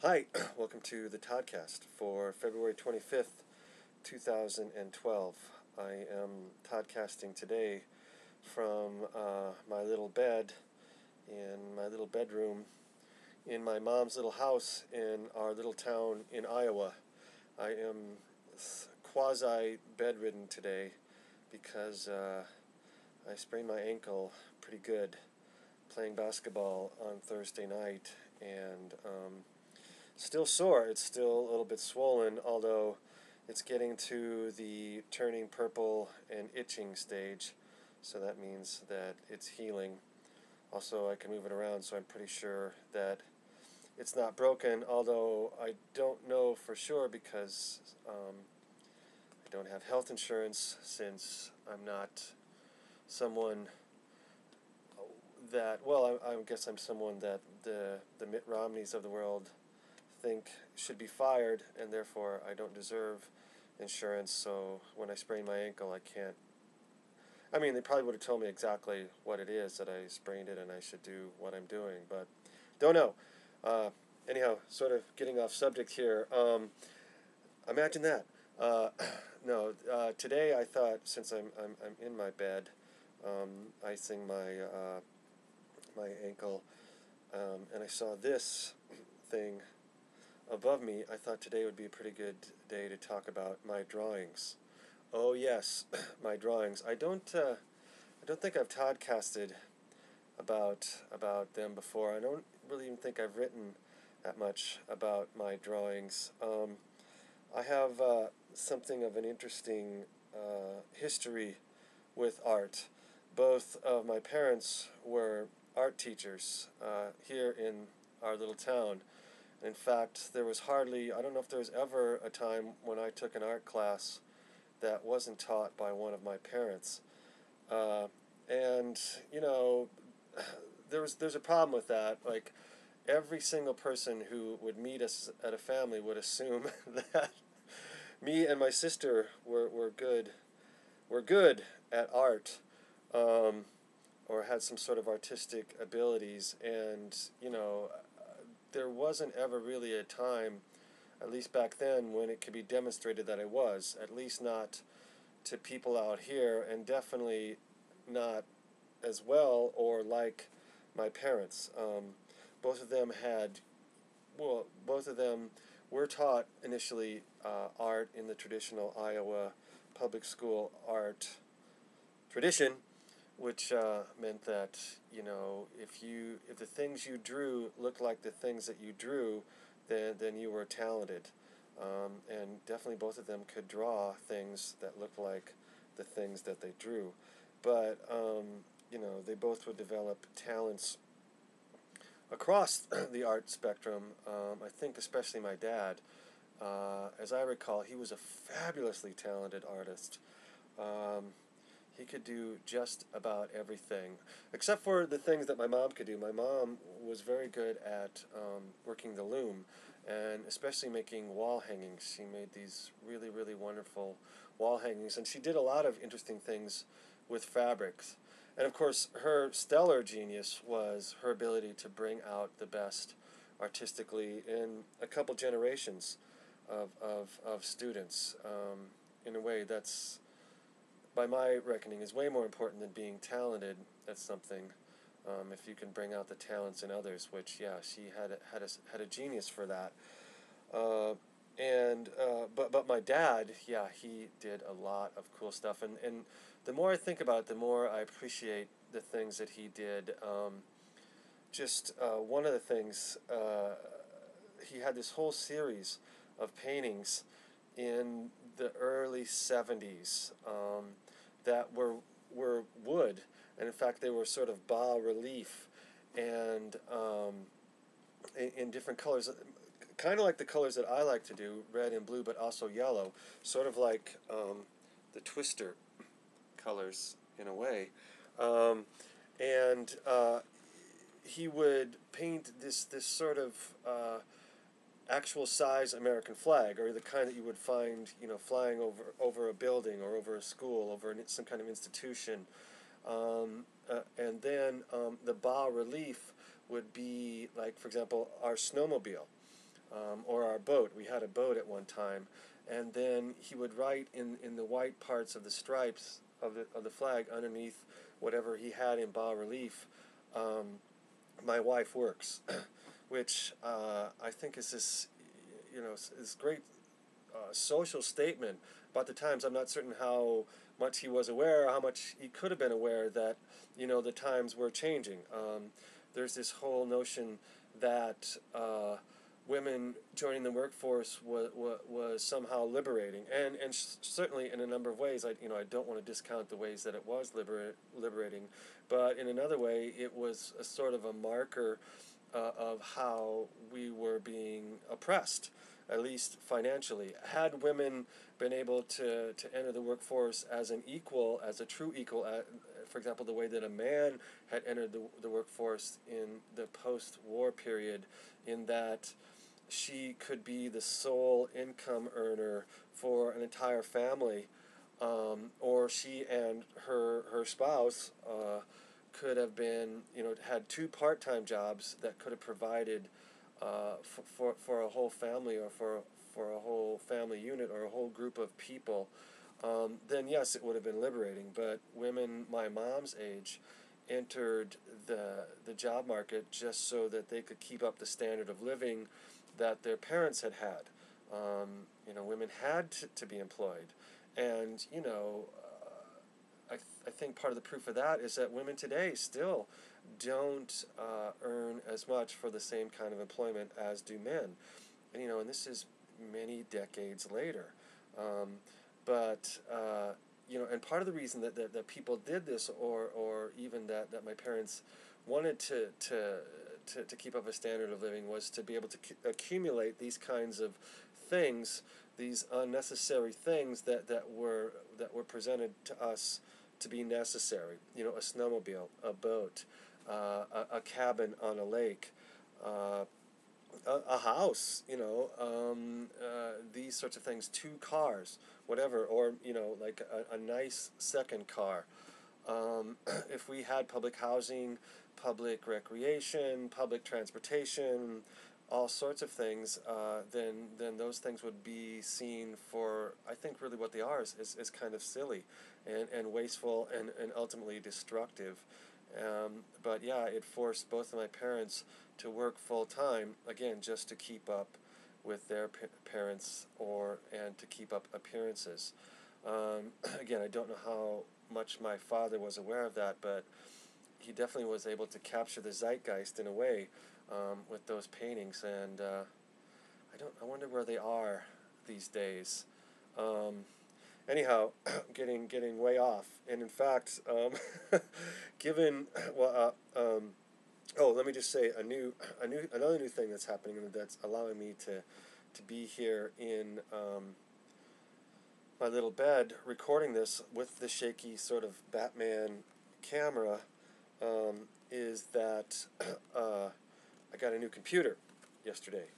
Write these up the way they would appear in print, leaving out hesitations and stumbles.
Hi, welcome to the Toddcast for February 25th, 2012. I am Toddcasting today from my little bed in my little bedroom in my mom's little house in our little town in Iowa. I am quasi bedridden today because I sprained my ankle pretty good playing basketball on Thursday night, and still sore. It's still a little bit swollen, although it's getting to the turning purple and itching stage, so that means that it's healing. Also, I can move it around, so I'm pretty sure that it's not broken, although I don't know for sure because I don't have health insurance, since I'm not someone that, well, I guess I'm someone that the Mitt Romneys of the world think should be fired, and therefore I don't deserve insurance. So when I sprain my ankle, I can't. I mean, they probably would have told me exactly what it is that I sprained it, and I should do what I'm doing, but don't know. Anyhow, sort of getting off subject here. Imagine that. Uh, no, today I thought, since I'm in my bed, icing my ankle, and I saw this thing above me, I thought today would be a pretty good day to talk about my drawings. Oh yes, my drawings. I don't think I've podcasted about them before. I don't really even think I've written that much about my drawings. I have something of an interesting history with art. Both of my parents were art teachers here in our little town. In fact, there was I don't know if there was ever a time when I took an art class that wasn't taught by one of my parents. And, you know, there's a problem with that. Like, every single person who would meet us at a family would assume that me and my sister were good at art, or had some sort of artistic abilities. And, there wasn't ever really a time, at least back then, when it could be demonstrated that I was, at least not to people out here, and definitely not as well or like my parents. Both of them were taught initially art in the traditional Iowa public school art tradition, which meant that, if the things you drew looked like the things that you drew, then you were talented. And definitely both of them could draw things that looked like the things that they drew. But, they both would develop talents across the art spectrum. I think especially my dad. As I recall, he was a fabulously talented artist. He could do just about everything, except for the things that my mom could do. My mom was very good at working the loom, and especially making wall hangings. She made these really, really wonderful wall hangings, and she did a lot of interesting things with fabrics. And of course, her stellar genius was her ability to bring out the best artistically in a couple generations of students, in a way that's, by my reckoning, is way more important than being talented at something. If you can bring out the talents in others, which, yeah, she had a genius for that. But my dad, yeah, he did a lot of cool stuff, and the more I think about it, the more I appreciate the things that he did. One of the things, he had this whole series of paintings in the early 70s, that were wood, and in fact they were sort of bas relief, and in different colors, kind of like the colors that I like to do, red and blue, but also yellow, sort of like the Twister colors in a way. And he would paint this sort of actual size American flag, or the kind that you would find, flying over a building or over a school, over some kind of institution. And then the bas relief would be, like, for example, our snowmobile. or our boat. We had a boat at one time, and then he would write in the white parts of the stripes of the flag underneath whatever he had in bas relief, "My wife works," which I think is this, this great social statement about the times. I'm not certain how much he was aware, how much he could have been aware that, the times were changing. There's this whole notion that women joining the workforce was somehow liberating, and certainly in a number of ways. I don't want to discount the ways that it was liberating, but in another way, it was a sort of a marker of how we were being oppressed, at least financially. Had women been able to enter the workforce as an equal, as a true equal, for example, the way that a man had entered the workforce in the post-war period, in that she could be the sole income earner for an entire family, or she and her spouse could have been, had two part-time jobs that could have provided for a whole family, or for a whole family unit, or a whole group of people, then yes, it would have been liberating. But women my mom's age entered the job market just so that they could keep up the standard of living that their parents had had. Women had to be employed, and I think part of the proof of that is that women today still don't earn as much for the same kind of employment as do men, and this is many decades later. But and part of the reason that people did this, or even that my parents wanted to keep up a standard of living, was to be able to accumulate these kinds of things, these unnecessary things that were presented to us to be necessary. A snowmobile, a boat, a cabin on a lake, a house, these sorts of things, two cars, whatever, or like a nice second car. If we had public housing, public recreation, public transportation, all sorts of things, then those things would be seen for, I think, really what they are, is kind of silly and wasteful and ultimately destructive. But yeah, it forced both of my parents to work full time, again, just to keep up with their parents, and to keep up appearances. Again, I don't know how much my father was aware of that, but he definitely was able to capture the zeitgeist in a way, with those paintings, and I wonder where they are these days. Anyhow, getting way off, and in fact, given let me just say another new thing that's happening, and that's allowing me to be here in my little bed recording this with the shaky sort of Batman camera, is that I got a new computer yesterday,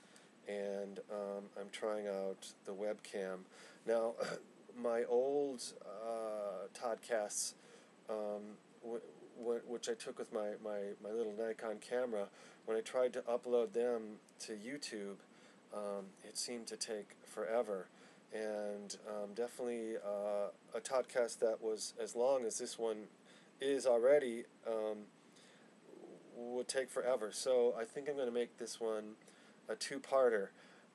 and I'm trying out the webcam. Now, my old Toddcasts, which I took with my little Nikon camera, when I tried to upload them to YouTube, it seemed to take forever. And definitely a Toddcast that was as long as this one is already would take forever. So I think I'm going to make this one a two-parter.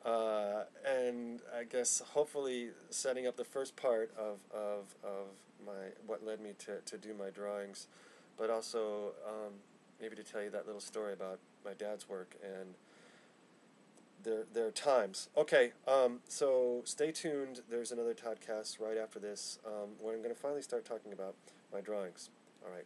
And I guess hopefully setting up the first part of my what led me to do my drawings, but also maybe to tell you that little story about my dad's work and their times. Okay, so stay tuned. There's another Toddcast right after this, when I'm going to finally start talking about my drawings. All right.